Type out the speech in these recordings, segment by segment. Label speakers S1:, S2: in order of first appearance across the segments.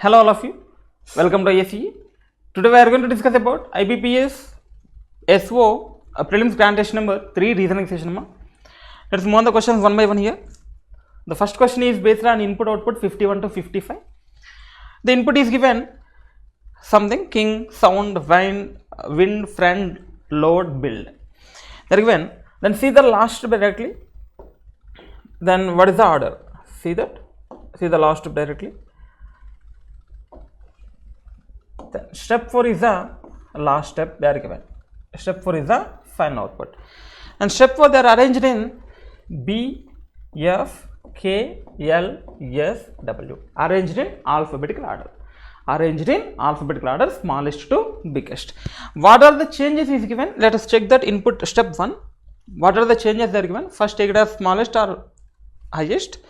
S1: Hello all of you, welcome to ISE. Today we are going to discuss about IBPS SO prelims grand test number 3 reasoning session. Let's move on the questions one by one here. The first question is based on input output 51 to 55. The input is given something king, sound, wind, friend, load, build. They are given. Then see the last step directly. Then what is the order? See that? See the last step directly. Then step 4 is the last step they are given. Step 4 is the final output. And step 4 they are arranged in B, F, K, L, S, W. Arranged in alphabetical order. Arranged in alphabetical order, smallest to biggest. What are the changes is given? Let us check that input step 1. What are the changes they are given? First take it as smallest or highest.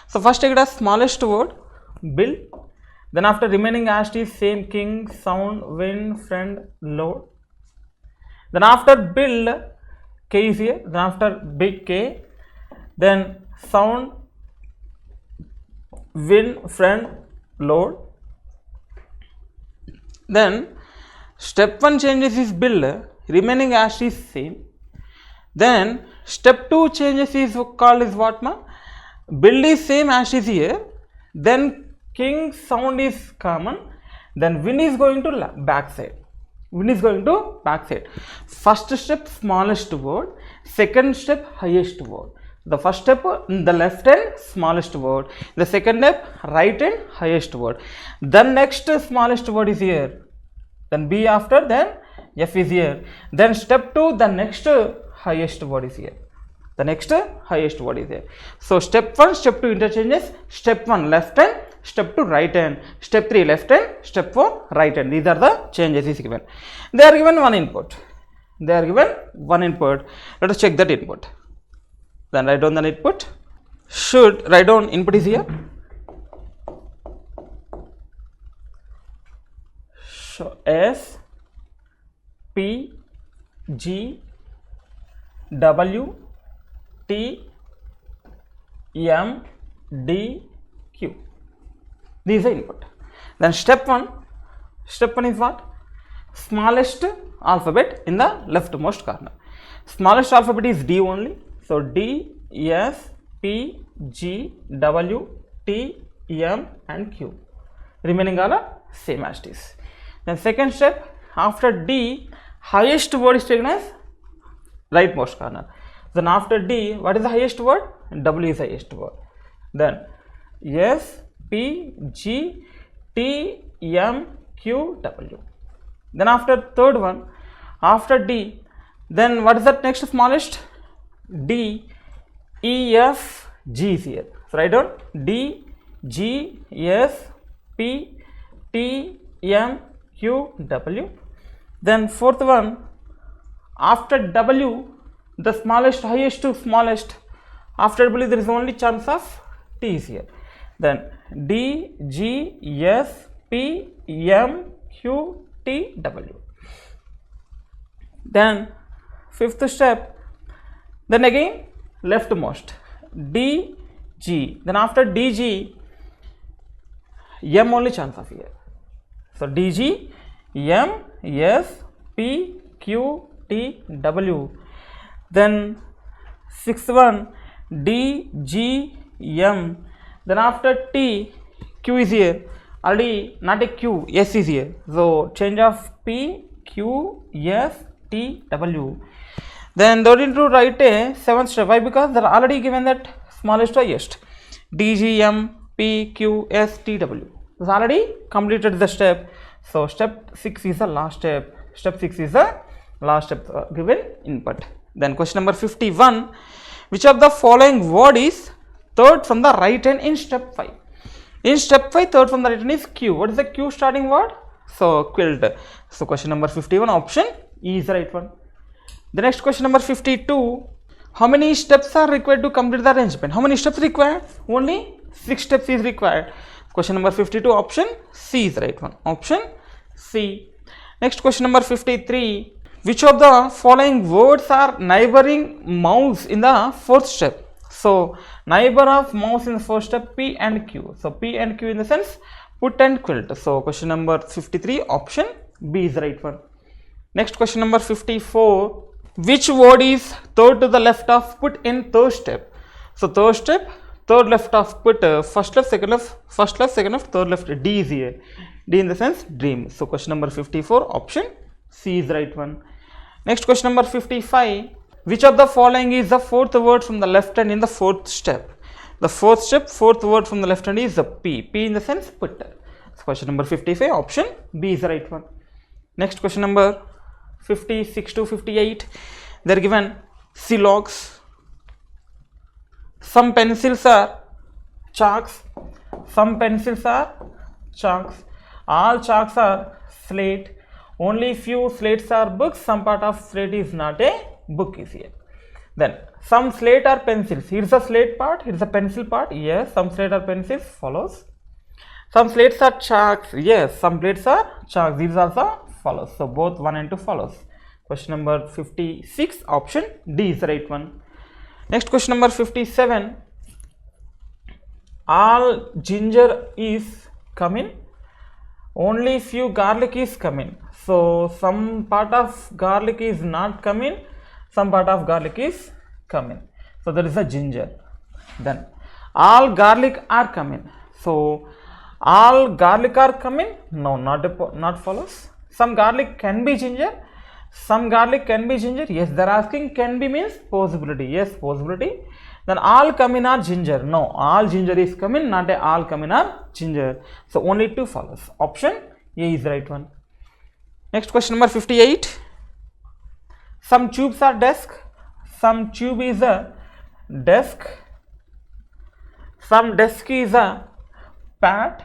S1: So first take it as smallest word, build. Then after remaining as is same king, sound, wind, friend, load. Then after build, K is here. Then after big K, then sound, wind, friend, load. Then step 1 changes is build, remaining as is same. Then step 2 changes is called is what ma? Build is same as is here. Then king, sound is common, then wind is going to back side. Wind is going to back side. First step smallest word, second step highest word. The first step the left hand smallest word, the second step right hand highest word. Then next smallest word is here, then B after, then F is here. Then step 2 the next highest word is here. The next highest word is there. So step 1, step 2 interchanges. Step 1 left hand, step 2 right hand, step 3 left hand, step 4 right hand. These are the changes is given. They are given one input. They are given one input. Let us check that input. Then write down the input. Should write down input is here. So S P G W T M D Q. These are input. Then step 1 is what? Smallest alphabet in the leftmost corner. Smallest alphabet is D only. So D, S, P, G, W, T, M and Q. Remaining all are same as it is. Then second step, after D, highest word is taken as rightmost corner. Then after D, what is the highest word? W is the highest word. Then S, P, G, T, M, Q, W. Then after third one, after D, then what is that next smallest? D, E, F, G is here. So write down D, G, S, P, T, M, Q, W. Then fourth one, after W, the smallest, highest to smallest. After W, there is only chance of T is here. Then D, G, S, P, M, Q, T, W. Then fifth step, then again leftmost, D, G. Then after D, G, M only chance of here. So D, G, M, S, P, Q, T, W. Then sixth one, D, G, M. Then after T, Q is here. Already not a Q, S is here. So change of P, Q, S, T, W. Then don't need to write a seventh step. Why? Because they are already given that smallest to highest. D, G, M, P, Q, S, T, W. It's already completed the step. So step 6 is the last step. Step 6 is the last step given input. Then question number 51. Which of the following word is third from the right hand in step 5? In step 5, third from the right hand is Q. What is the Q starting word? So quilt. So question number 51, option E is the right one. The next question number 52. How many steps are required to complete the arrangement? How many steps required? Only 6 steps is required. Question number 52, option C is the right one. Option C. Next question number 53. Which of the following words are neighboring mouse in the fourth step? So neighbor of mouse in the first step P and Q. So P and Q in the sense put and quilt. So question number 53, option B is the right one. Next question number 54, which word is third to the left of put in third step? So third step, third left of put, first left, second left, first left, second left, third left. D is here. D in the sense dream. So question number 54, option C is the right one. Next question number 55, which of the following is the fourth word from the left hand in the fourth step? The fourth step, fourth word from the left hand is the P. P in the sense put. So question number 55, option B is the right one. Next question number 56 to 58, they are given silogs. Some pencils are chalks, some pencils are chalks, all chalks are slate, only few slates are books, some part of slate is not a book is here. Then some slate are pencils, here is the slate part, here is the pencil part, yes, some slate are pencils, follows. Some slates are chalks, yes, some slates are chalks, these also follows. So both 1 and 2 follows. Question number 56, option D is the right one. Next question number 57, all ginger is coming, only few garlic is coming. So some part of garlic is not coming, some part of garlic is coming. So there is a ginger. Then all garlic are coming. So all garlic are coming? No, not follows. Some garlic can be ginger. Some garlic can be ginger. Yes, they are asking can be means possibility. Yes, possibility. Then all cumin are ginger. No, all ginger is cumin, not a all cumin are ginger. So only 2 follows. Option A is the right one. Next question number 58. Some tubes are desk. Some tube is a desk. Some desk is a pad.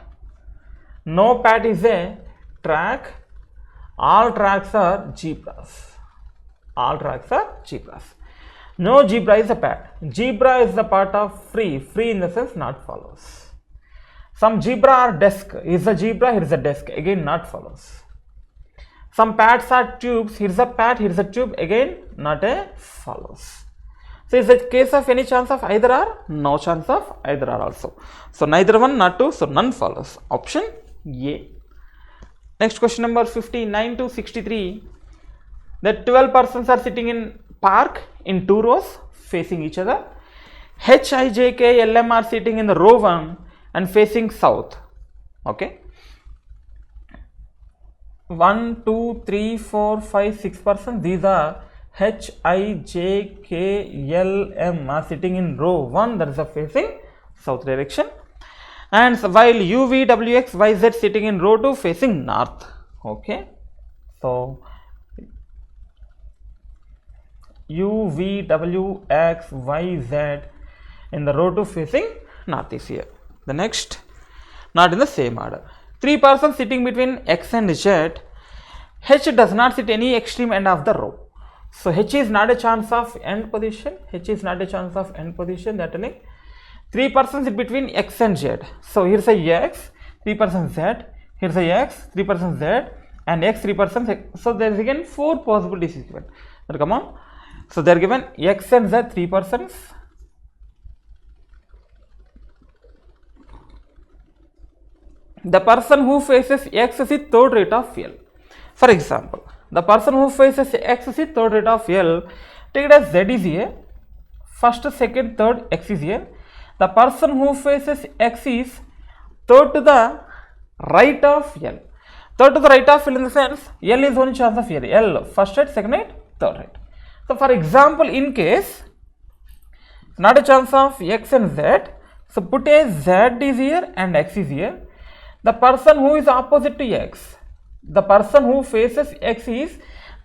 S1: No pad is a track. All tracks are zebras. All tracks are zebras. No zebra is a pad. Zebra is the part of free. Free in the sense not follows. Some zebra are desk. Is a zebra, here is a desk. Again not follows. Some pads are tubes. Here is a pad, here is a tube. Again not a follows. So is it case of any chance of either or? No chance of either or also. So neither one, not two. So none follows. Option A. Next question number 59 to 63. The 12 persons are sitting in park in 2 rows facing each other. H, I, J, K, L, M are sitting in the row 1 and facing south. Okay. 1, 2, 3, 4, 5, 6 persons. These are H, I, J, K, L, M are sitting in row 1, that is a facing south direction. And so while U, V, W, X, Y, Z sitting in row 2 facing north. Okay. So U, V, W, X, Y, Z in the row 2 facing north is here. The next, not in the same order. 3 persons sitting between X and Z. H does not sit any extreme end of the row. So H is not a chance of end position. H is not a chance of end position. That telling 3 persons sit between X and Z. So here's a X, 3 persons Z. Here's a X, 3 persons Z, and X, 3 persons. So there is again 4 possibilities given. Now come on. So they are given X and Z 3 persons. The person who faces X is the third rate of L. For example, the person who faces X is the third rate of L. Take it as Z is here. First, second, third, X is here. The person who faces X is third to the right of L. Third to the right of L in the sense L is only chance of here. L first right, second right, third right. So for example, in case not a chance of X and Z, so put a Z is here and X is here. The person who is opposite to X, the person who faces X is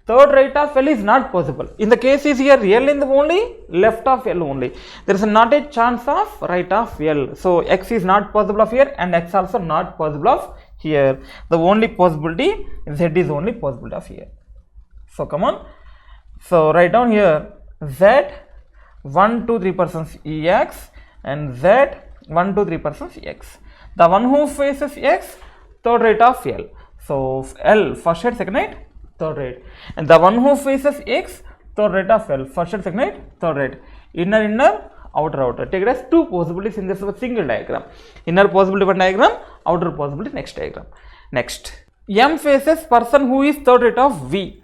S1: third right of L is not possible. In the case is here L in the only left of L only. There is not a chance of right of L. So X is not possible of here and X also not possible of here. The only possibility Z is only possible of here. So come on. So write down here Z 1, 2, 3 persons X and Z 1, 2, 3 persons X. The one who faces X, third right of L. So L first right, second right, third right. And the one who faces X, third right of L. First right, second right, third right. Inner, outer. Take it as two possibilities in this single diagram. Inner possibility one diagram, outer possibility next diagram. Next, M faces person who is third rate of V.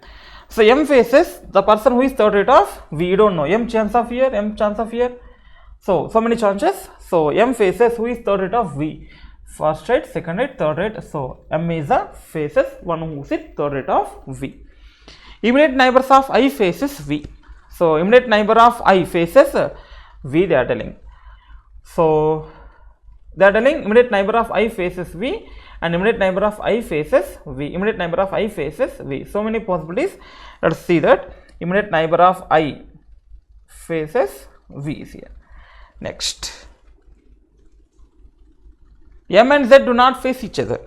S1: So M faces the person who is third rate of V. You don't know M chance of here, M chance of here. So many chances. So M faces who is third rate of V. First rate, second rate, third rate. So M is the faces one who is third rate of V. Immediate neighbors of I faces V. So immediate neighbor of I faces V, they are telling. So they are telling immediate neighbor of I faces V and immediate neighbor of I faces V. Immediate neighbor of I faces V. So many possibilities. Let's see that immediate neighbor of I faces V is here. Next, M and Z do not face each other.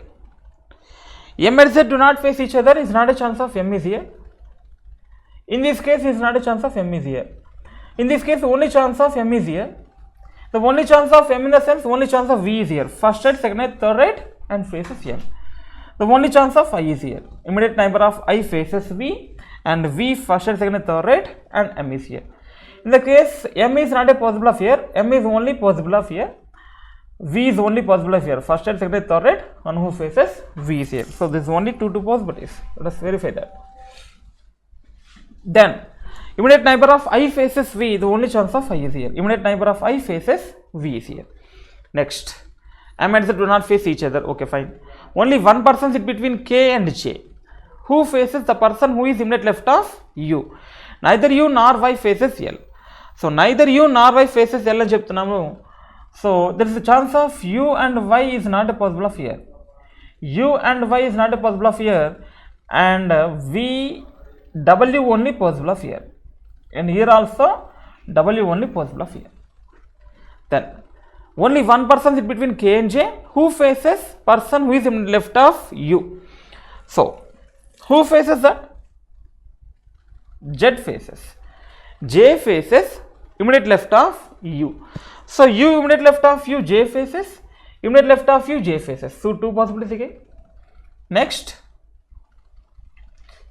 S1: M and Z do not face each other is not a chance of M is here. In this case, is not a chance of M is here. In this case, only chance of M is here. The only chance of M in the sense, only chance of V is here. First rate, second rate, third rate, and faces M. The only chance of I is here. Immediate neighbor of I faces V, and V first rate, second rate, third rate, and M is here. In the case, M is not a possible of here. M is only possible of here. V is only possible of here. First rate, second rate, third rate, one who faces V is here. So this is only two possibilities. Let us verify that. Then immediate neighbor of I faces V, the only chance of I is here. Immediate neighbor of I faces V is here. Next, M and Z do not face each other. Okay, fine. Only one person sit between K and J. Who faces the person who is immediate left of U? Neither U nor Y faces L. So neither U nor Y faces L and cheptunnamu. So there is a chance of U and Y is not a possible of here. U and Y is not a possible of here, and V W only possible of here, and here also W only possible of here. Then only one person is between K and J. Who faces person who is in left of U? So who faces that? Z faces. J faces immediate left of U. So U immediate left of U, J faces. Immediate left of U, J faces. So two possibilities again. Next,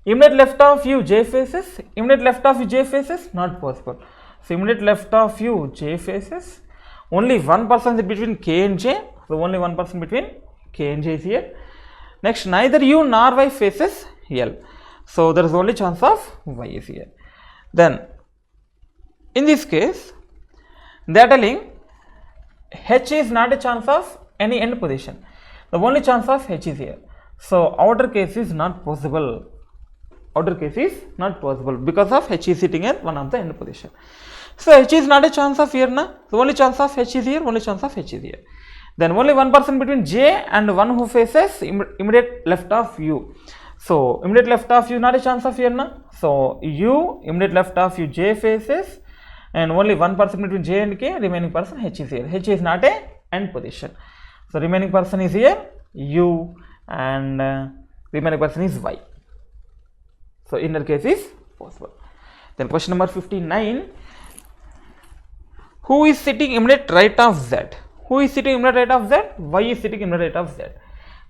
S1: immediate left of U, J faces. Immediate left of U, J faces. Not possible. So immediate left of U, J faces. Only one person is between K and J. So only one person between K and J is here. Next, neither U nor Y faces L. So there is only chance of Y is here. Then in this case, they are telling H is not a chance of any end position. The only chance of H is here. So outer case is not possible. Outer case is not possible because of H is sitting at one of the end position. So H is not a chance of here na. The only chance of H is here. Only chance of H is here. Then only one person between J and one who faces immediate left of U. So immediate left of U not a chance of here na. So U immediate left of U, J faces, and only one person between J and K. Remaining person H is here. H is not a end position. So remaining person is here U, and remaining person is Y. So inner case is possible. Then question number 59. Who is sitting immediate right of Z? Who is sitting immediate right of Z? Y is sitting immediate right of Z.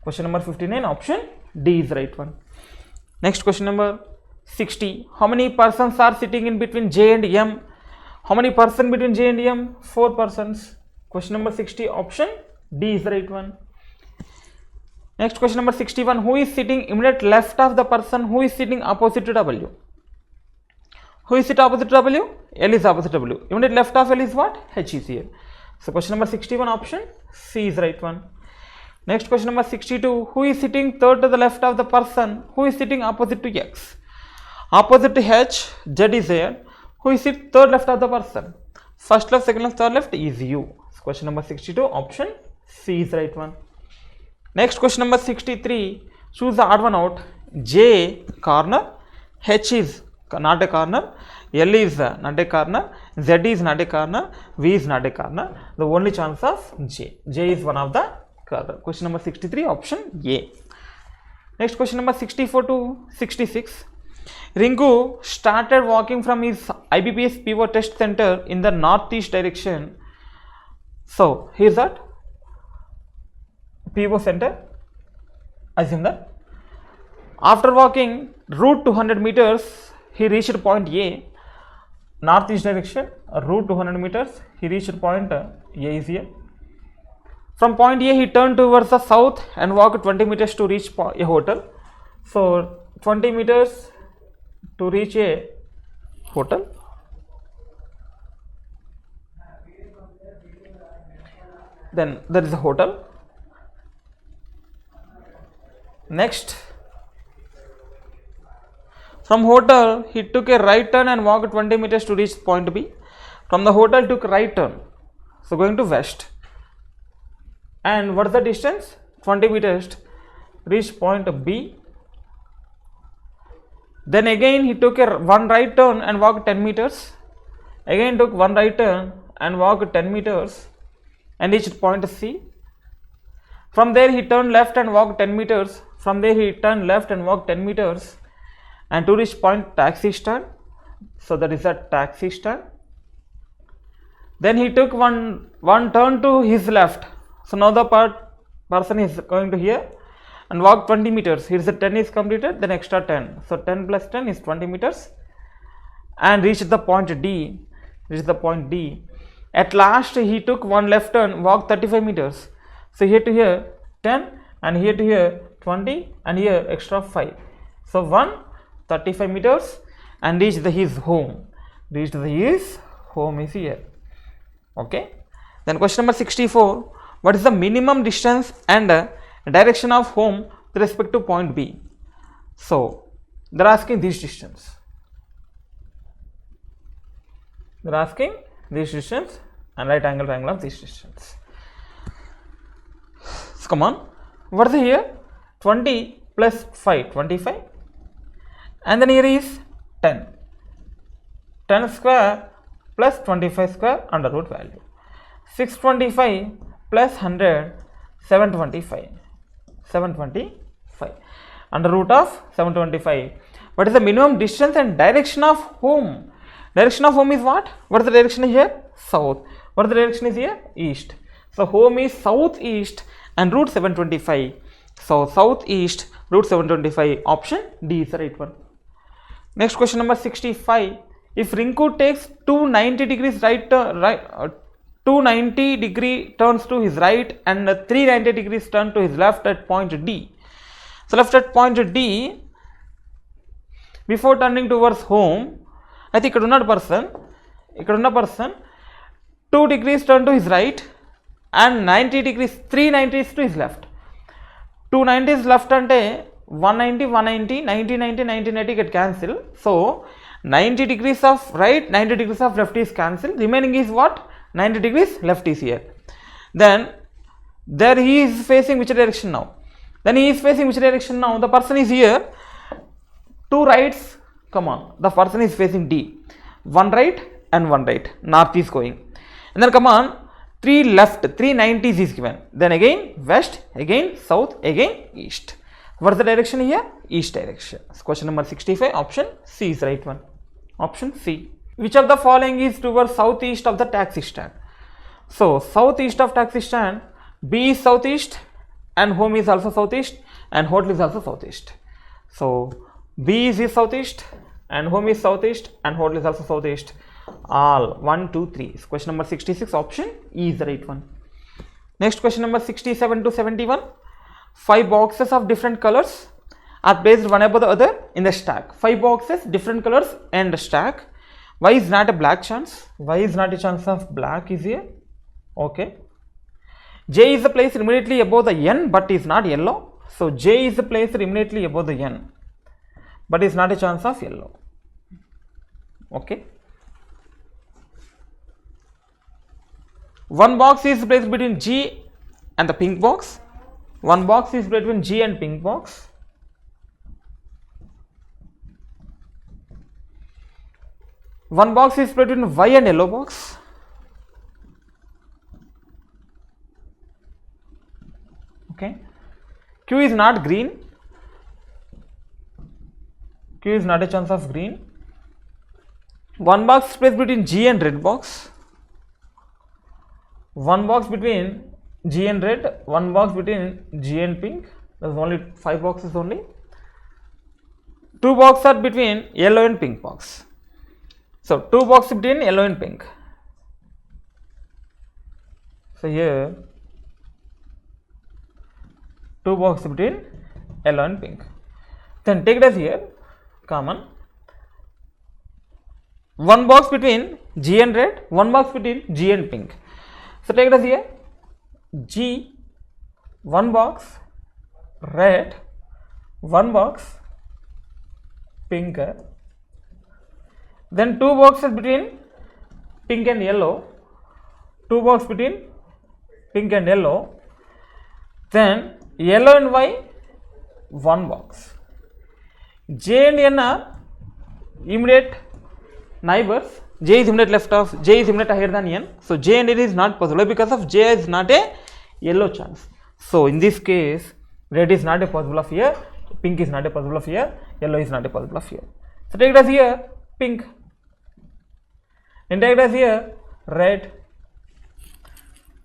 S1: Question number 59, option D is the right one. Next, question number 60. How many persons are sitting in between J and M? How many persons between J and M? 4 persons. Question number 60, option D is the right one. Next, question number 61. Who is sitting immediate left of the person who is sitting opposite to W? Who is sitting opposite to W? L is opposite to W. Immediate left of L is what? H is here. So question number 61, option C is the right one. Next, question number 62. Who is sitting third to the left of the person who is sitting opposite to X? Opposite to H, Z is here. Who is sitting third left of the person? First left, second left, third left is U. So question number 62, option C is the right one. Next, question number 63. Choose the odd one out. J corner, H is not a corner, L is not a corner, Z is not a corner, V is not a corner. The only chance of J. J is one of the corner. Question number 63, option A. Next, question number 64 to 66. Ringu started walking from his IBPS PO test center in the northeast direction. So, here is that PO center. Assume that. After walking route 200 meters, he reached point A. northeast direction, route 200 meters. He reached point A is here. From point A, he turned towards the south and walked 20 meters to reach a hotel. So 20 meters to reach a hotel. Then there is a hotel. Next, from hotel, he took a right turn and walked 20 meters to reach point B. From the hotel, took right turn, so going to west. And what is the distance? 20 meters, reach point B. Then again he took one right turn and walked 10 meters. Again took one right turn and walked 10 meters and reached point C. From there he turned left and walked 10 meters. From there he turned left and walked 10 meters and to reach point taxi stand. So that is a taxi stand. Then he took one turn to his left. So now the person is going to here and walk 20 meters. Here is the 10 is completed, then extra 10. So 10 plus 10 is 20 meters and reached the point D. At last he took one left turn, walked 35 meters. So here to here 10 and here to here 20 and here extra 5. So 35 meters and reached his home. His home is here. Okay. Then question number 64. What is the minimum distance and direction of home with respect to point B? So they are asking this distance. and right angle triangle of this distance. So come on. What is here? 20 plus 5, 25. And then here is 10. 10 square plus 25 square under root value. 625 plus 100, 725 under root of 725. What is the minimum distance and direction of home? Direction of home is what? What is the direction here? South. What is the direction is here? East. So home is southeast and root 725. So southeast root 725. Option D is the right one. Next question number 65. If Rinku takes 290 degrees 290 degree turns to his right and 390 degrees turn to his left at point D. So left at point D, before turning towards home, I think ikkada person 2 degrees turn to his right and 90 degrees 390 is to his left. 290 is left ante 190 190 90 90 90 90 get cancelled. So 90 degrees of right, 90 degrees of left is cancelled. Remaining is what? 90 degrees left is here. Then there he is facing which direction now? The person is here. 2 rights. Come on. The person is facing D. 1 right and 1 right. North is going. And then come on. 3 left. 390s is given. Then again west, again south, again east. What is the direction here? East direction. So question number 65. Option C is the right one. Option C. Which of the following is towards southeast of the taxi stand? So southeast of taxi stand, B is southeast and home is also southeast and hotel is also southeast. So B is southeast and home is southeast and hotel is also southeast. All 1, 2, 3. So question number 66. Option E is the right one. Next question number 67 to 71. 5 boxes of different colors are placed one above the other in the stack. 5 boxes, different colors and stack. Why is not a black chance? Why is not a chance of black is here? Okay. J is the place immediately above the N but is not yellow. So J is the place immediately above the N but is not a chance of yellow. Okay. One box is placed between G and the pink box. One box is between G and pink box. One box is between Y and yellow box. Okay. Q is not green. Q is not a chance of green. One box is placed between G and red box. One box between G and red. One box between G and pink. There is only 5 boxes only. 2 boxes are between yellow and pink box. So So 2 boxes between yellow and pink. So here 2 boxes between yellow and pink. Then take it as here common. 1 box between G and red, 1 box between G and pink. So take it as here G, 1 box red, 1 box pink. Then 2 boxes between pink and yellow, 2 boxes between pink and yellow. Then yellow and Y, 1 box. J and N are immediate neighbors. J is immediate left of, J is immediate higher than N. So J and N is not possible because of J is not a yellow chance. So in this case, red is not a possible of here, pink is not a possible of here, yellow is not a possible of here. So take it as here pink, and take it as here red.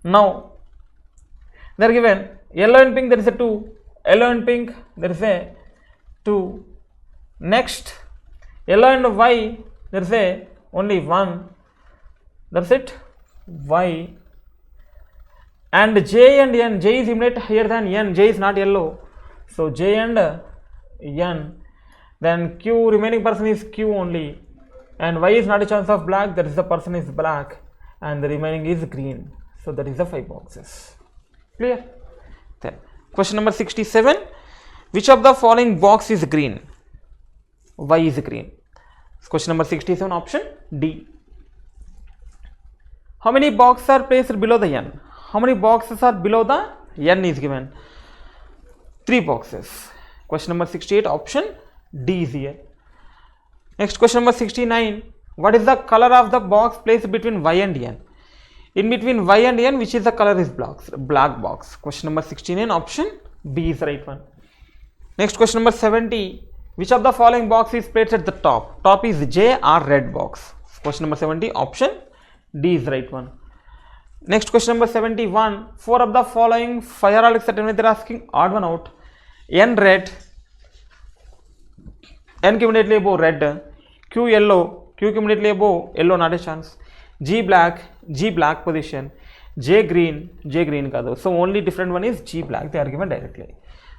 S1: Now they are given yellow and pink, there is a 2, yellow and pink, there is a 2. Next yellow and Y, there is a only 1, that's it, Y. And J and N, J is immediate higher than N, J is not yellow, so J and N. Then Q, remaining person is Q only, and Y is not a chance of black, that is the person is black, and the remaining is green. So that is the 5 boxes. Clear? Then question number 67, which of the following box is green? Y is green. Question number 67, option D. How many boxes are placed below the N? How many boxes are below the N is given? 3 boxes. Question number 68, option D is here. Next question number 69, what is the color of the box placed between Y and N? In between Y and N, which is the color is black box. Question number 69, option B is the right one. Next question number 70, which of the following box is placed at the top? Top is J or red box. Question number 70, option D is the right one. Next question number 71, 4 of the following 5 are all except when they are asking odd one out. N red, N immediately above red, Q yellow, Q immediately above yellow, not a chance. G black position, J green kado. So only different one is G black, they are given directly.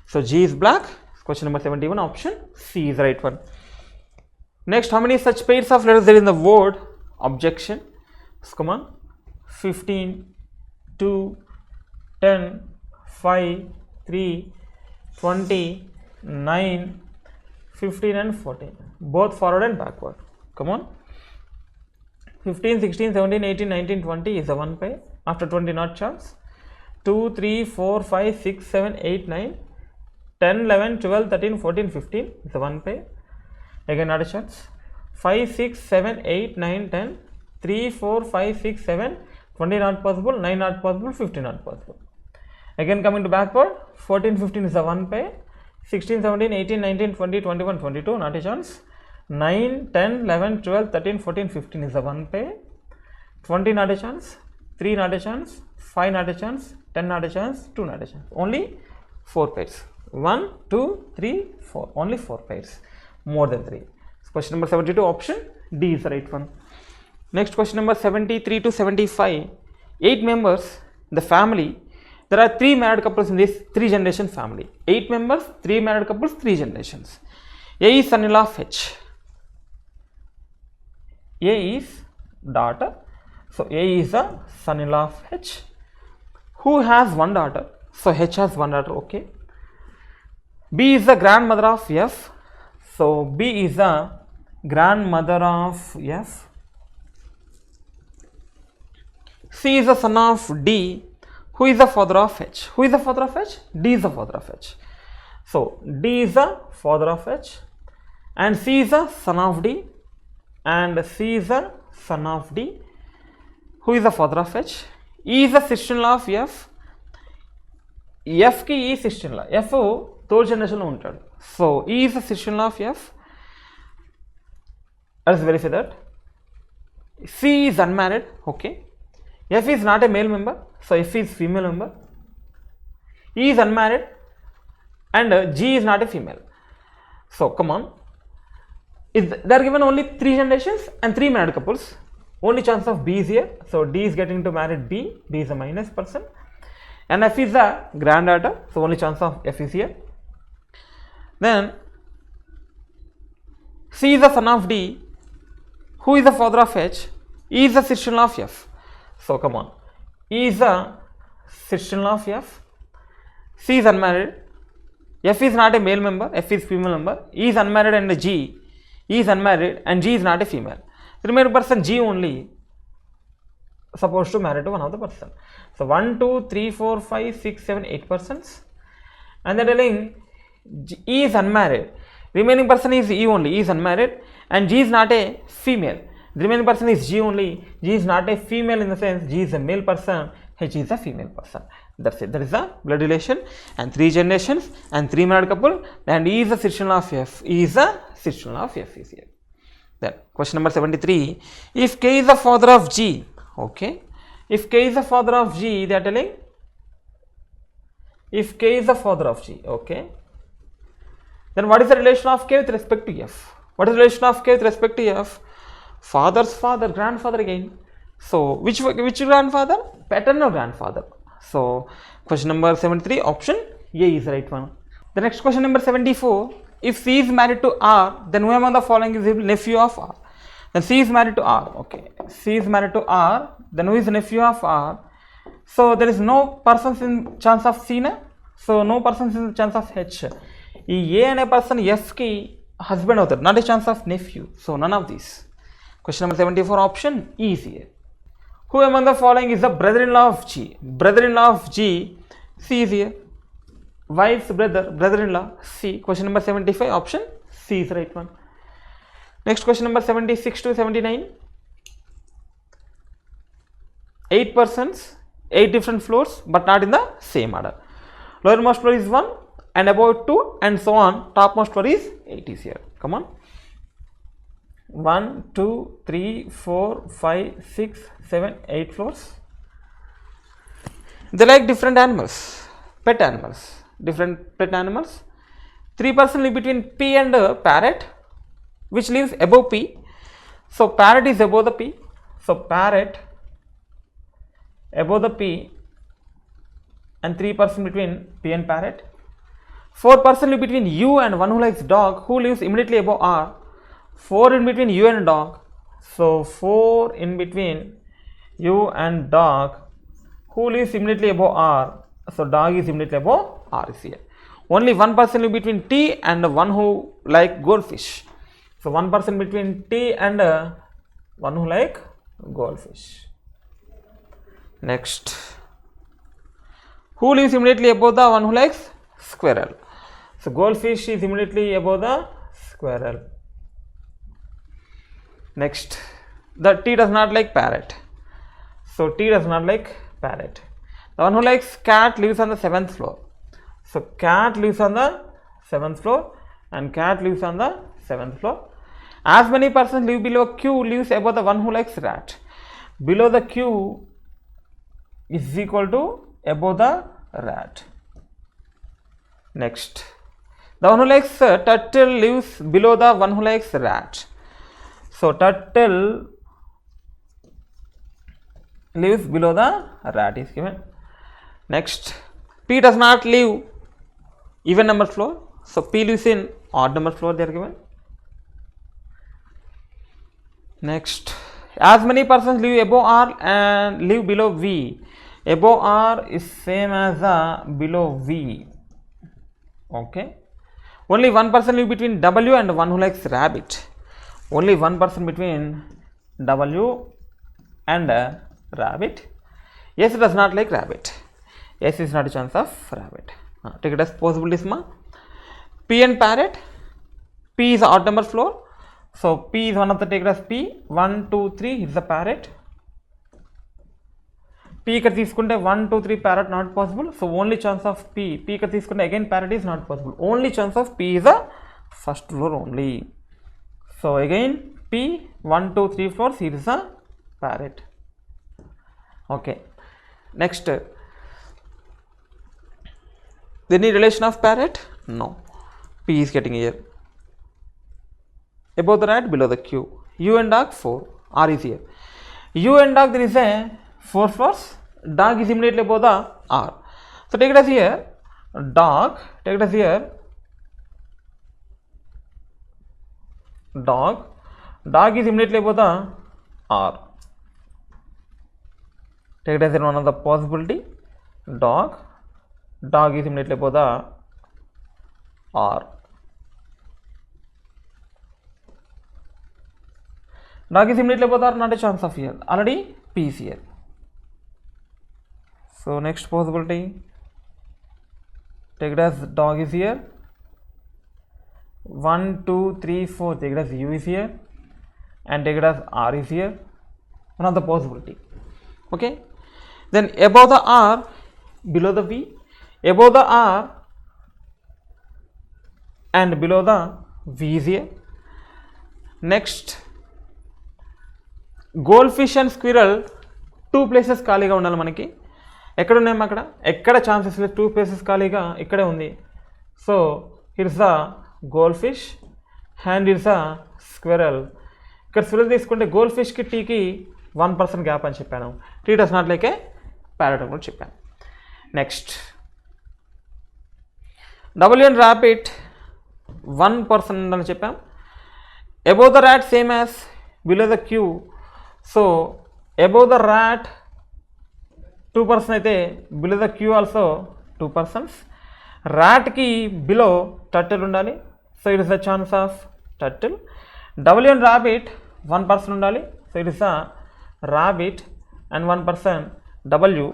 S1: So G is black. Question number 71, option C is the right one. Next, how many such pairs of letters there in the word objection? So come on, 15, 2, 10, 5, 3, 20, 9, 15 and 14. Both forward and backward. Come on. 15, 16, 17, 18, 19, 20 is a 1 pair. After 20, not chance. 2, 3, 4, 5, 6, 7, 8, 9, 10, 11, 12, 13, 14, 15 is a 1 pair. Again, not a chance. 5, 6, 7, 8, 9, 10, 3, 4, 5, 6, 7, 20 not possible, 9 not possible, 15 not possible. Again, coming to backward, 14, 15 is a 1 pair. 16, 17, 18, 19, 20, 21, 22, not a chance. 9, 10, 11, 12, 13, 14, 15 is a 1 pair. 20 not a chance, 3 not a chance, 5 not a chance, 10 not a chance, 2 not a chance. Only 4 pairs. 1, 2, 3, 4. Only 4 pairs. More than 3. So question number 72, option D is the right one. Next question number 73 to 75. 8 members in the family. There are 3 married couples in this 3 generation family. 8 members, 3 married couples, 3 generations. A is son-in-law of H. A is daughter. So A is the son-in-law of H. Who has 1 daughter? So H has 1 daughter. Okay. B is the grandmother of F. So B is the grandmother of F. C is the son of D. Who is the father of H? Who is the father of H? D is the father of H. So D is the father of H, and C is the son of D, and C is the son of D. Who is the father of H? E is the sister-in-law of F. F ki E sister-in-law. F third generation lo untadu. So E is the sister-in-law of F. Let's verify that. C is unmarried. Okay. F is not a male member, so F is female member. E is unmarried, and G is not a female. So come on. they are given only 3 generations and 3 married couples. Only chance of B is here. So D is getting to marry B. B is a minus person. And F is the granddaughter. So only chance of F is here. Then C is the son of D. Who is the father of H? E is the sister-in-law of F. So come on. E is the sister-in-law of F. C is unmarried. F is not a male member. F is female member. E is unmarried and G. E is unmarried and G is not a female. The remaining person G only supposed to marry to one of the person. So 1, 2, 3, 4, 5, 6, 7, 8 persons. And they are telling E is unmarried. Remaining person is E only. E is unmarried and G is not a female. The remaining person is G only. G is not a female in the sense G is a male person. H is a female person. That's it. That is the blood relation and 3 generations and 3 married couple and E is the sister-in-law of F. E is the sister-in-law of F is here. Then question number 73. If K is the father of G, okay. If K is the father of G, they are telling. If K is the father of G, okay. Then what is the relation of K with respect to F? What is the relation of K with respect to F? Father's father, grandfather again. So which grandfather? Paternal grandfather. So question number 73, option A is the right one. The next question number 74. If C is married to R, then who among the following is the nephew of R? Then C is married to R. Okay, C is married to R. Then who is the nephew of R? So there is no persons in chance of C na? So no persons in chance of H. A and a person F ki husband out there, not a chance of nephew. So none of these. Question number 74, option E is here. Who among the following is the brother-in-law of G? Brother-in-law of G, C is here. Wife's brother, brother-in-law, C. Question number 75, option C is the right one. Next question number 76 to 79. 8 persons, 8 different floors, but not in the same order. Lowermost floor is 1 and above 2 and so on. Topmost floor is 8 is here. Come on. 1, 2, 3, 4, 5, 6, 7, 8 floors. They like different animals, pet animals. Different pet animals. 3 persons live between P and parrot, which lives above P. So parrot is above the P. So parrot above the P and 3 persons between P and parrot. 4 persons live between U and one who likes dog, who lives immediately above R. 4 in between U and dog. So 4 in between U and dog, who lives immediately above R. So dog is immediately above R is here. Only 1 person live between T and one who like goldfish. So 1 person between T and one who like goldfish. Next, who lives immediately above the one who likes squirrel? So goldfish is immediately above the squirrel. Next, the T does not like parrot. So T does not like parrot. The one who likes cat lives on the 7th floor. So cat lives on the 7th floor and cat lives on the 7th floor. As many persons live below Q lives above the one who likes rat. Below the Q is equal to above the rat. Next, the one who likes turtle lives below the one who likes rat. So turtle lives below the rat is given. Next, P does not live even number floor. So P lives in odd number floor, they are given. Next, as many persons live above R and live below V. Above R is same as below V. Okay. Only 1 person live between W and one who likes rabbit. Only 1 person between W and rabbit. S does not like rabbit. S is not a chance of rabbit. Take it as possibilities ma. P and parrot. P is odd number floor. So P is one of the, take it as P. 1, 2, 3 is the parrot. P ఇక్కడ తీసుకుంటే 1, 2, 3 parrot not possible. So only chance of P. P ఇక్కడ తీసుకుంటే again parrot is not possible. Only chance of P is the first floor only. So again P 1, 2, 3 floors, here is a parrot. Okay. Next, any relation of parrot? No. P is getting here. above the rat, below the Q. U and dog 4. R is here. U and dog, there is a 4 force. Dog is immediately above the R. So take it as here dog. Take it as here dog. Dog is immediately above the R. Take it as one of the possibility. Dog. Dog is immediately above the R. Dog is immediately above the R, not a chance of here. Already P is here. So next possibility. Take it as dog is here. 1, 2, 3, 4. Take it as U is here. And take it as R is here. One of the possibility. Okay. Then above the R, below the V. Above the R and below the V is here. Next, goldfish and squirrel 2 places ఖాళీగా ఉండాలి మనకి. ఎక్కడ ఉన్నాయమ్మా అక్కడ? ఎక్కడ chances లేదు. 2 places ఖాళీగా ఇక్కడే ఉంది. So here's the gold fish and here's the squirrel. ఇక్కడ స్క్విరల్ తీసుకుంటే గోల్డ్ ఫిష్కి టీకి 1% గ్యాప్ అని చెప్పాను. T does not like a parrot అని కూడా చెప్పాను. నెక్స్ట్ డబ్ల్యూ అండ్ ర్యాపిడ్ 1% అని చెప్పాం. Above the rat same as below the Q. So above the rat 2% అయితే బిలో ద క్యూ ఆల్సో 2%. ర్యాట్కి బిలో టర్టిల్ ఉండాలి. So it is the chance of turtle. W and rabbit 1% ఉండాలి. So it is the rabbit and 1% W.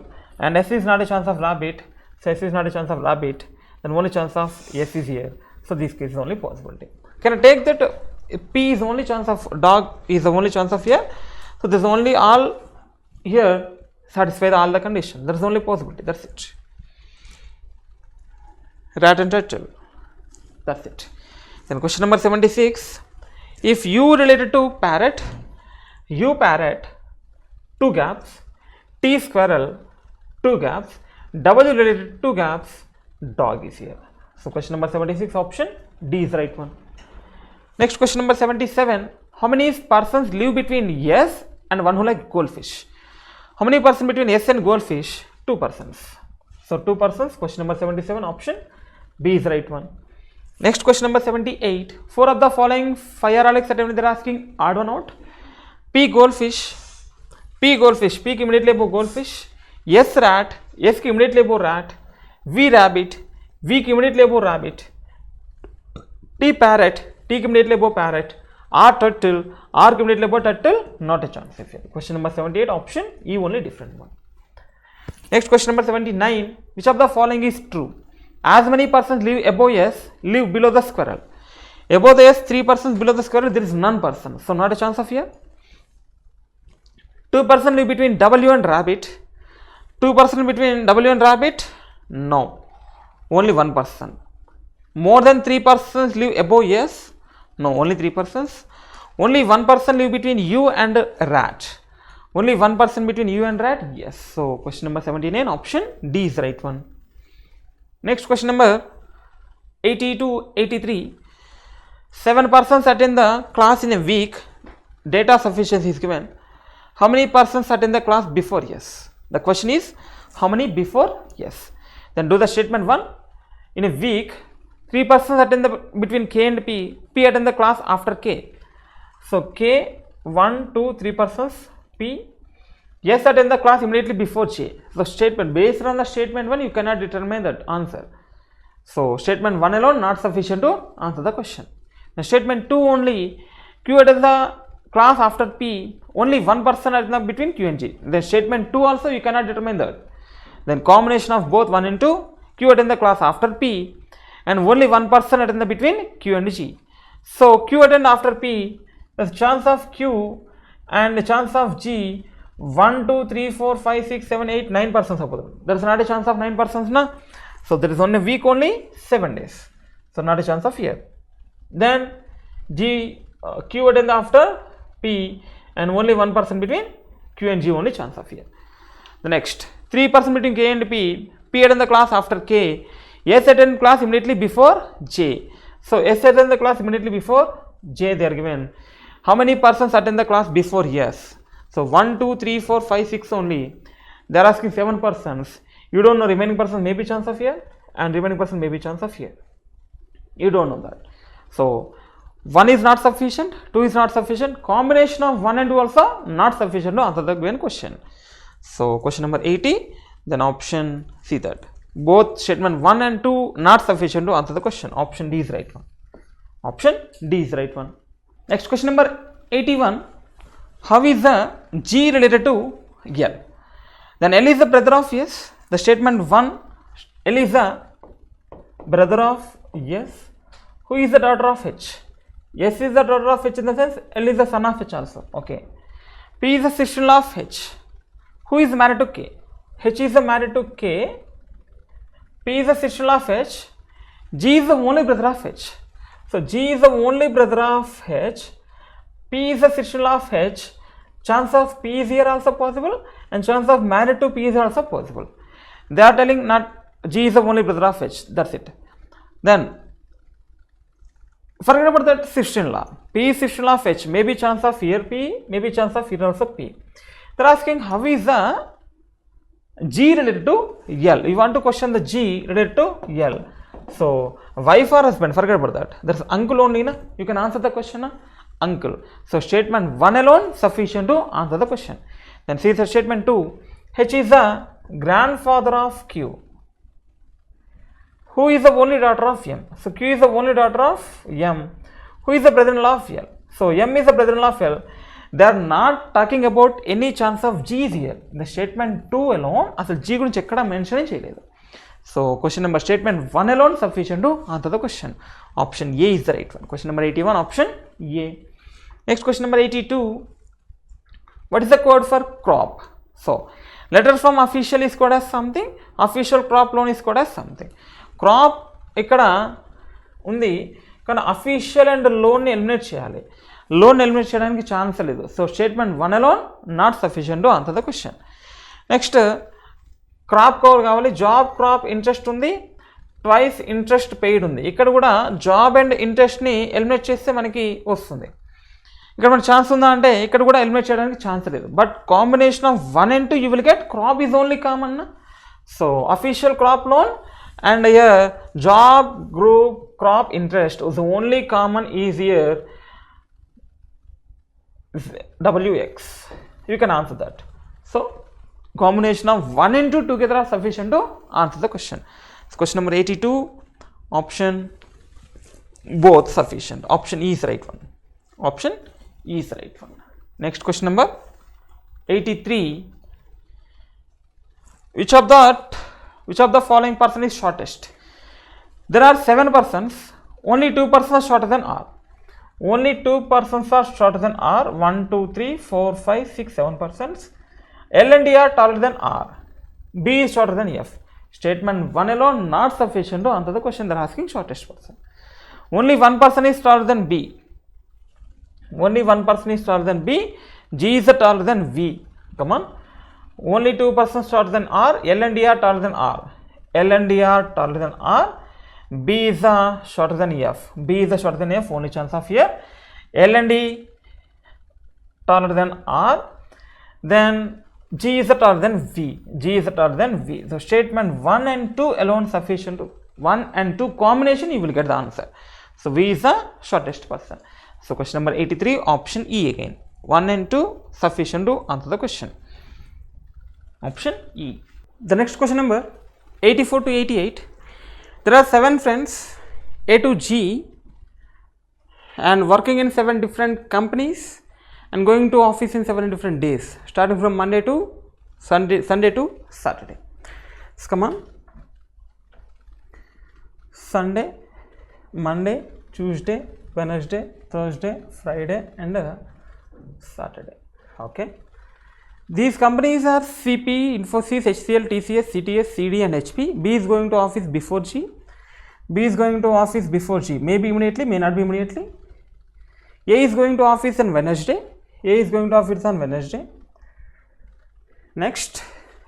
S1: And S is not a chance of rabbit. So S is not a chance of rabbit. Then only chance of S is here. So this case is only possibility. Can I take that P is only chance of dog is the only chance of here. So there is only all here satisfy all the condition. There is only possibility. That's it. Rat and turtle. That's it. Then question number 76. If U related to parrot, U parrot 2 gaps, T squirrel 2 gaps, W related 2 gaps, dog is here. So question number 76 option D is the right one. Next question number 77. How many persons live between S and one who like goldfish? How many persons between S and goldfish? 2 persons. So 2 persons. Question number 77 option B is the right one. Next question number 78. 4 of the following 5 are Alex attempt. They are asking odd one out. P goldfish. P goldfish. P immediately above goldfish. S rat, S ki immediately above rat. V rabbit, V ki immediately above rabbit. T parrot, T ki immediately above parrot. R turtle, R ki immediately above turtle. Not a chance here. Question number 78 option E only different one. Next question number 79. Which of the following is true? As many persons live above S, live below the squirrel. Above the S 3 persons, below the squirrel there is none person. So not a chance of here. 2 persons live between W and rabbit. 2% between W and rabbit? No. Only 1%. More than 3 persons live above S? No. Only 3 persons. Only 1% live between U and rat. Only 1% between U and rat? Yes. So question number 79 option D is the right one. Next question number 80 to 83. 7 persons attend the class in a week. Data sufficiency is given. How many persons attend the class before yes? The question is how many before yes. Then do the statement 1. In a week 3 persons attend the between K and P. P attend the class after K. So K 1, 2, 3 persons. P yes attend the class immediately before J. So statement based on the statement 1 you cannot determine that answer. So statement 1 alone not sufficient to answer the question. The statement 2 only Q attend the class after P, only 1% at the between Q and G. Then statement 2 also you cannot determine that. Then combination of both 1 and 2, Q attend the class after P and only 1% attend the between Q and G. So Q attend after P, the chance of Q and the chance of G 1, 2, 3, 4, 5, 6, 7, 8, 9% suppose. There is not a chance of 9% na. So there is only week only 7 days. So not a chance of here. Then Q attend after P and only 1% between Q and G only chance of here. The next 3% between K and P. P attend the class after K. S attend class immediately before J. So S attend the class immediately before J they are given. How many persons attend the class before? Yes. So 1, 2, 3, 4, 5, 6 only. They are asking 7 persons. You don't know remaining person may be chance of here and remaining person may be chance of here. You don't know that. So 1 is not sufficient, 2 is not sufficient. Combination of 1 and 2 also not sufficient to answer the given question. So question number 80, then option C that. Both statement 1 and 2 not sufficient to answer the question. Option D is right one. Option D is right one. Next question number 81. How is the G related to L? Then L is the brother of S. The statement 1, L is the brother of S. Who is the daughter of H? S is the daughter of H in the sense L is the son of H also. Okay. P is the sister-in-law of H. Who is married to K? H is married to K. P is the sister-in-law of H. G is the only brother of H. So G is the only brother of H. P is the sister-in-law of H. Chance of P is here also possible and chance of married to P is also possible. They are telling not G is the only brother of H. That's it. Then forget about that sister-in-law. P is sister-in-law of H. Maybe chance of here P, maybe chance of here also P. They are asking how is the G related to L. You want to question the G related to L. So wife or husband, forget about that. There's uncle only, na? You can answer the question, na? Uncle. So statement 1 alone sufficient to answer the question. Then see the statement 2. H is the grandfather of Q. Who is the only daughter of M? So Q is the only daughter of M. Who is the brother-in-law of L? So M is the brother-in-law of L. They are not talking about any chance of G is here. The statement 2 alone, asal G gurinchi ekkada mention cheyaledu. So question number statement 1 alone sufficient to answer the question. Option A is the right one. Question number 81, option A. Next question number 82. What is the code for crop? So letter from official is called as something. Official crop loan is called as something. Crop ikkada undi kana official and loan ni eliminate cheyali. Loan eliminate cheyadaniki chance ledu. So statement 1 alone not sufficient to answer the question. Next crop cover kavali. Job crop interest undi. Twice interest paid undi. Ikkada kuda job and interest ni eliminate cheste manaki vastundi. ఇక్కడ మన chance ఉందా అంటే ఇక్కడ కూడా eliminate చేయడానికి chance లేదు. But combination of 1 and 2 you will get crop is only common. So official crop loan and job group crop interest was the only common is here WX. You can answer that. So combination of 1 and 2 together are sufficient to answer the question. So question number 82, option both sufficient. Option E is right one. Option E is right one. Next question number 83. Which of the following person is shortest? There are 7 persons. Only 2 persons are shorter than R. Only 2 persons are shorter than R. 1, 2, 3, 4, 5, 6, 7 persons. L and D are taller than R. B is shorter than F. Statement 1 alone not sufficient to answer the question. They are asking shortest person. Only 1 person is taller than B. Only 1 person is taller than B. G is taller than V. Come on. Only 2 persons taller than R. L and D are taller than R. L and D are taller than R. B is shorter than F. B is shorter than F. Only chance of here. L and D taller than R. Then G is taller than V. G is taller than V. So statement 1 and 2 alone sufficient to 1 and 2 combination you will get the answer. So V is the shortest person. So question number 83, option E again. 1 and 2 sufficient to answer the question. Option E. The next question number 84 to 88. There are 7 friends A to G and working in 7 different companies and going to office in 7 different days, starting from Monday to Sunday to Saturday. So come on. Sunday, Monday, Tuesday, Wednesday, Thursday, Friday and Saturday. Okay. These companies are CP, Infosys, HCL, TCS, CTS, CD and HP. B is going to office before G. B is going to office before G. Maybe immediately, may not be immediately. A is going to office on Wednesday. A is going to office on Wednesday. Next,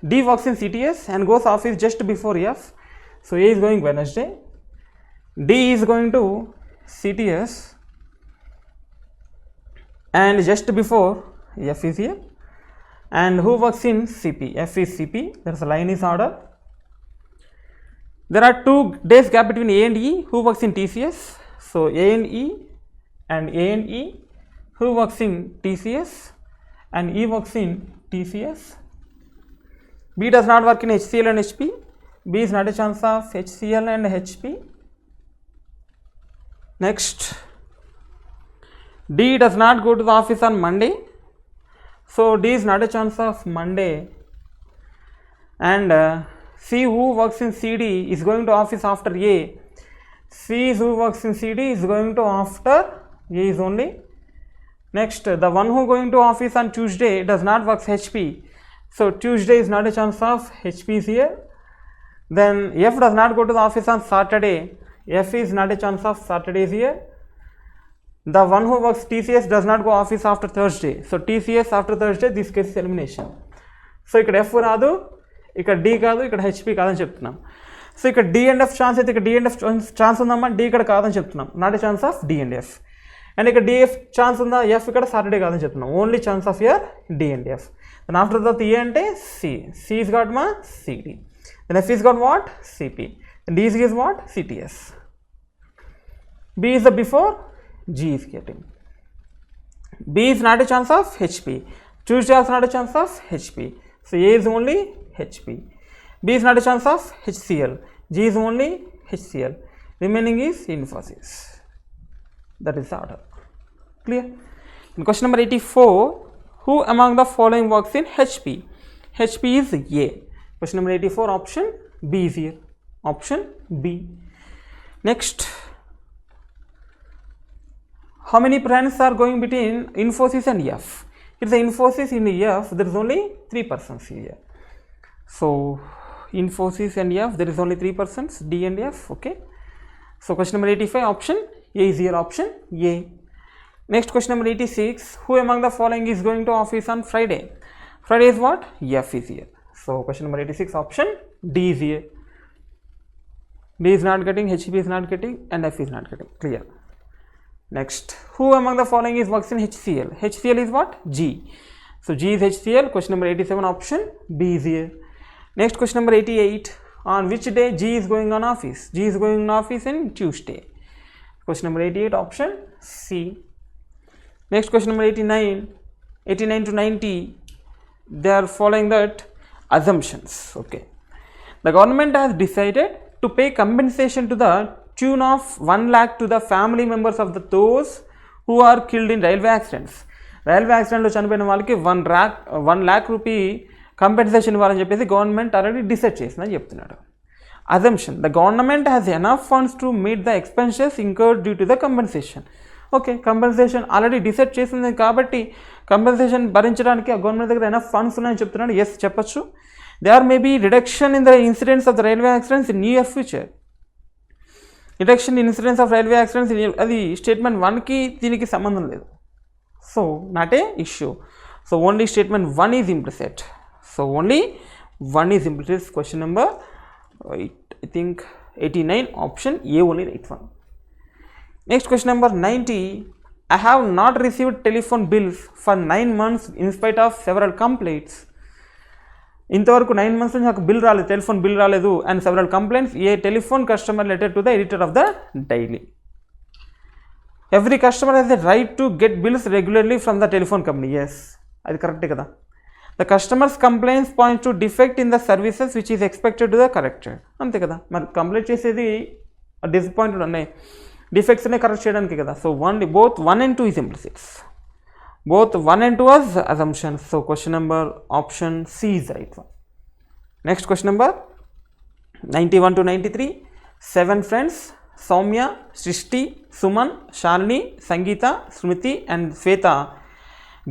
S1: D works in CTS and goes office just before F. So A is going Wednesday. D is going to CTS and just before F is here, and who works in CP? F is CP. There's a line is order. There are 2 days gap between A and E. Who works in TCS? So A and E. Who works in TCS? And E works in TCS. B does not work in HCL and HP. B is not a chance of HCL and HP. Next, D does not go to the office on Monday. So D is not a chance of Monday. And C, who works in CD, is going to office after A. C is who works in CD is going to after A is only. Next, the one who going to office on Tuesday does not work HP. So Tuesday is not a chance of HP is here. Then F does not go to the office on Saturday. F is not a chance of Saturday is here. The one who works TCS does not go office after Thursday. So TCS after Thursday, this case is elimination. So ఇక్కడ F రాదు, ఇక్కడ D కాదు, ఇక్కడ HP కాదని చెప్తున్నాం. So ఇక్కడ D and F chance అయితే ఇక్కడ D and F ఛాన్స్ ఉందమ్మా, D ఇక్కడ కాదని చెప్తున్నాం. Not a chance of D and F. And ఇక్కడ DF ఛాన్స్ ఉందా, F ఇక్కడ సాటర్డే కాదని చెప్తున్నాం. Only chance of year D and F. Then after that E అంటే C. C is got మా CD. Then F is got what? CP. Then D is what? CTS. B is the before, G is getting. B is not a chance of HP. Tuesday also not a chance of HP. So A is only HP. B is not a chance of HCL. G is only HCL. Remaining is Infosys. That is the order. Clear? In question number 84, who among the following works in HP? HP is A. Question number 84, option B is here. Option B. Next, how many friends are going between Infosys and F? It's the Infosys in F, there is only 3 persons here. So Infosys and F, there is only 3 persons, D and F. Okay. So question number 85, option A is here. Option A. Next, question number 86, who among the following is going to office on Friday? Friday is what? F is here. So question number 86, option D is here. D is not getting, HP is not getting, and F is not getting. Clear. Next, who among the following is works in HCL? HCL is what? G. So G is HCL. Question number 87, option B is here. Next, question number 88, on which day G is going on office? G is going on office in Tuesday. Question number 88, option C. Next, question number 89, 89 to 90, they are following that assumptions. Okay. The government has decided to pay compensation to the tune of 1 lakh to the family members of those who are killed in railway accidents. Railway accident lo chanipoyina vallaki 1 lakh rupee compensation ఇవ్వాలని చెప్పేసి government already decide చేసిందని చెప్తున్నాడు. Assumption, the government has enough funds to meet the expenses incurred due to the compensation. Okay, compensation already decide చేసింది కాబట్టి compensation భరించడానికి ఆ government దగ్గర enough funds ఉన్నాయని చెప్తున్నాడు. ఎస్ చెప్పచ్చు. There may be reduction in the incidents of the railway accidents in near future. Reduction in incidents of railway accidents అది statement 1కి దీనికి సంబంధం లేదు. So not a issue. So only statement 1 is implicit. So only 1 is implicit. Question number I think 89, option A only right one. Next, question number 90, I have not received telephone bills for 9 months in spite of several complaints. ఇంతవరకు 9 months నుంచి నాకు bill రాలేదు, telephone bill రాలేదు, and several complaints. A telephone customer letter to the editor of the daily. Every customer has the right to get bills regularly from the telephone company. Yes, అది కరెక్టే కదా. The customer's complaints point to defect in the services which is expected to the corrected. అంతే కదా, మరి complaint చేసేది disappointed ఉన్నాయి, డిఫెక్ట్స్నే correct చేయడానికి కదా. So both 1 and 2 is implicit. Both 1 and 2 was assumptions. So question number option C is right one. Next, question number 91 to 93, 7 friends, Soumya, Srishti, Suman, Shalini, Sangeeta, Smriti and Sweta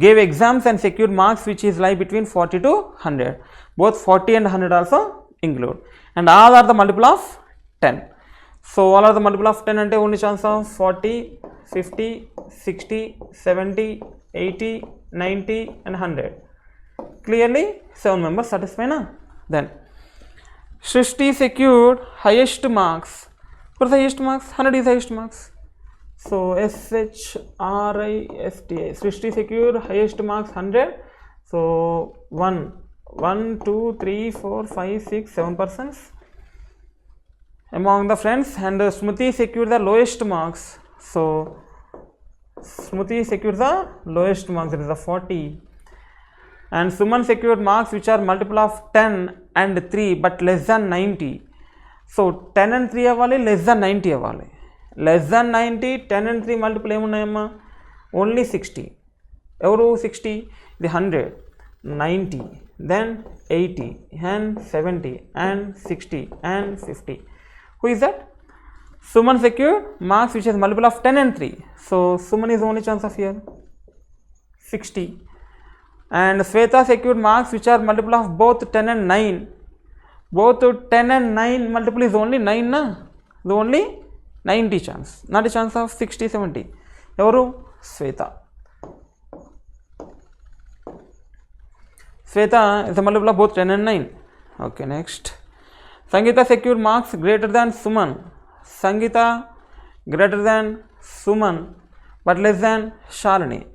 S1: gave exams and secured marks which is lie between 40 to 100. Both 40 and 100 also include, and all are the multiple of 10. So all are the multiple of 10 ante only chance of 40, 50, 60, 70, 80, 90 and 100. Clearly 7 members satisfy na. Then Srishti secured highest marks. What is the highest marks? 100 is highest marks. So SHRISTA, Srishti secured highest marks 100. So 1, 2, 3, 4, 5, 6, 7 persons among the friends, and Smriti secured the lowest marks. So Smriti secured the lowest marks, that is the 40. And Suman secured marks which are multiple of 10 and 3 but less than 90. So 10 and 3 avali, less than 90 avali. Less than 90, 10 and 3 multiple emunnayamma, only 60. Evaru 60? The 100, 90, then 80 and 70 and 60 and 50. Who is that? Suman secured marks which is multiple of 10 and 3. So Suman is the only chance of here, 60. And Sweta secured marks which are multiple of both 10 and 9. Both 10 and 9 multiple is only 9 na? The only 90 chance, not a chance of 60, 70. Evaru? Sweta. Sweta is a multiple of both 10 and 9. Okay, next. Sangeeta secured marks greater than Suman. Sangeeta greater than Suman but less than Shalini.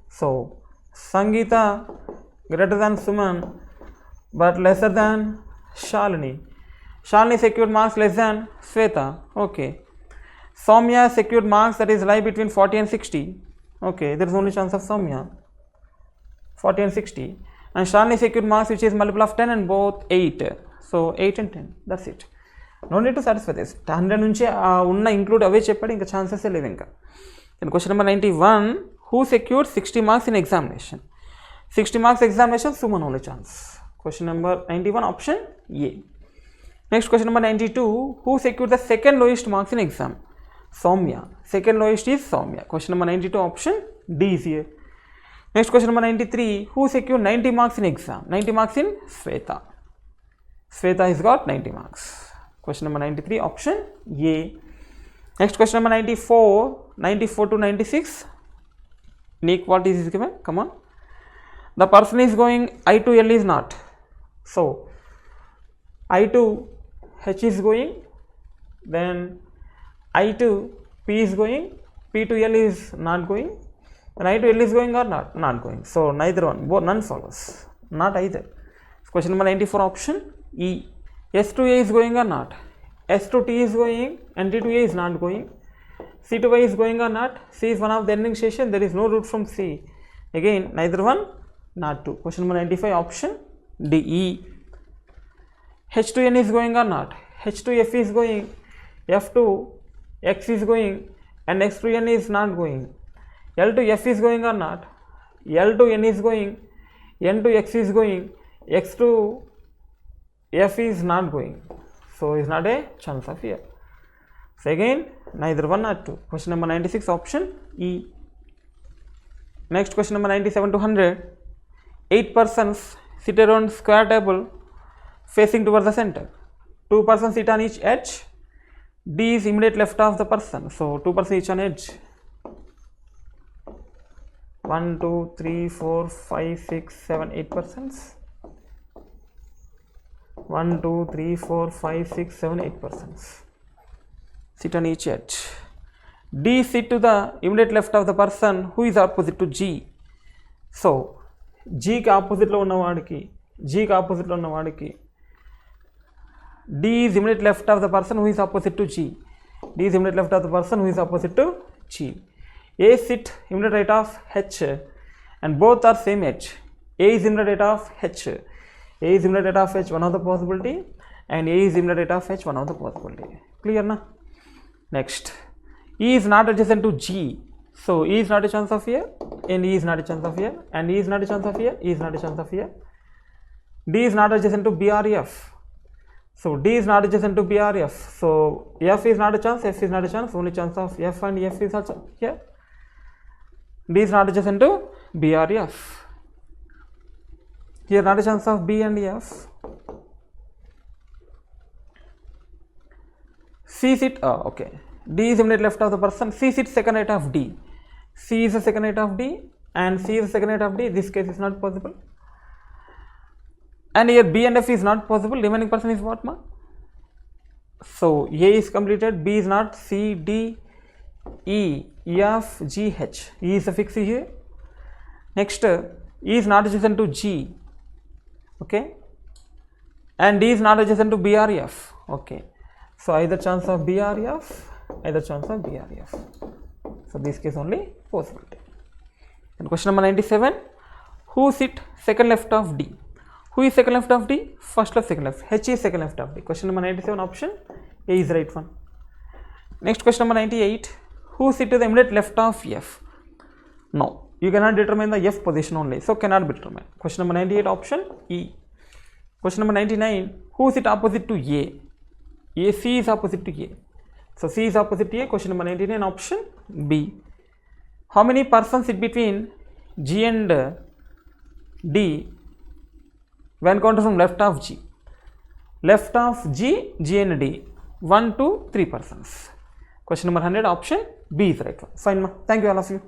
S1: So Sangeeta greater than Suman but lesser than Shalini. Shalini secured marks less than Sweta. Okay. Soumya secured marks that is lie between 40 and 60. Okay, there is only chance of Soumya, 40 and 60. And Shalini secured marks which is multiple of 10 and both 8. So 8 and 10. That's it. No need to satisfy this. 100 nunchi unna include away cheppadu inka chances e levu inka. Then question number 91. Who secured 60 marks in examination? 60 marks examination, Suman only chance. Question number 91, option A. Next question number 92. Who secured the second lowest marks in exam? Soumya. Second lowest is Soumya. Question number 92, option D is here. Next question number 93. Who secured 90 marks in exam? 90 marks in Sweta. Sweta has got 90 marks. Question number 93, option A. Next question number 94. 94 to 96. Inequality is given. Come on. The person is going I to L is not. So I to H is going. Then I to P is going. P to L is not going. And I to L is going or not? Not going. So neither one. Both none follows. Not either. Question number 94, option E. S to A is going or not? S to T is going and T to A is not going. C to Y is going or not? C is one of the ending station. There is no route from C. Again, neither one, not two. Question number 95, option D. E. H to N is going or not? H to F is going. F to X is going. And X to N is not going. L to F is going or not? L to N is going. N to X is going. X to F is not going. So is not a chance of here. So again, neither one or two. Question number 96, option E. Next question number 97 to 100. 8 persons sit around square table facing towards the center. 2 persons sit on each edge. D is immediate left of the person. So 2 persons each on edge. 1, 2, 3, 4, 5, 6, 7, 8 persons. 1, 2, 3, 4, 5, 6, 7, 8 persons. Sit on each edge. D sit to the immediate left of the person who is opposite to G. So G ki opposite lo unna vadiki, G ki opposite lo unna vadiki, D is immediate left of the person who is opposite to G. D is immediate left of the person who is opposite to G. A sit immediate right of H and both are same edge. A is immediate right of H. A is immediate right of H, one of the possibility, and A is immediate right of H, one of the possibility. Clear na? Next, E is not adjacent to G. So E is not a chance of here, and E is not a chance of here, and E is not a chance of here, E is not a chance of here. D is not adjacent to B or F. So D is not adjacent to B or F. So F is not a chance, F is not a chance, only chance of F and F is also here. D is not adjacent to B or F. Here not a chance of B and F. C sit, okay. D is immediate left of the person. C sits second right of D. C is the second right of D and C is the second right of D. This case is not possible. And here B and F is not possible. Remaining person is what, ma? So A is completed. B is not. C, D, E, F, G, H. E is a fix here. Next, E is not adjacent to G. Okay. And D is not adjacent to B or F. Okay. So either chance of B or F, either chance of B or F. So this case only possibility. And question number 97. Who sit second left of D? Who is second left of D? First left, second left. H is second left of D. Question number 97, option A is the right one. Next question number 98. Who sit to the immediate left of F? No, you cannot determine the F position only, so cannot be determined. Question number 98, option E. Question number 99. Who sit opposite to A? C is opposite to A. So C is opposite to A. Question number 99, option B. How many persons sit between G and D when counted from left of G? Left of G, G and D. 1 to 3 persons. Question number 100, option B is the right one. Fine, ma. Thank you all of you.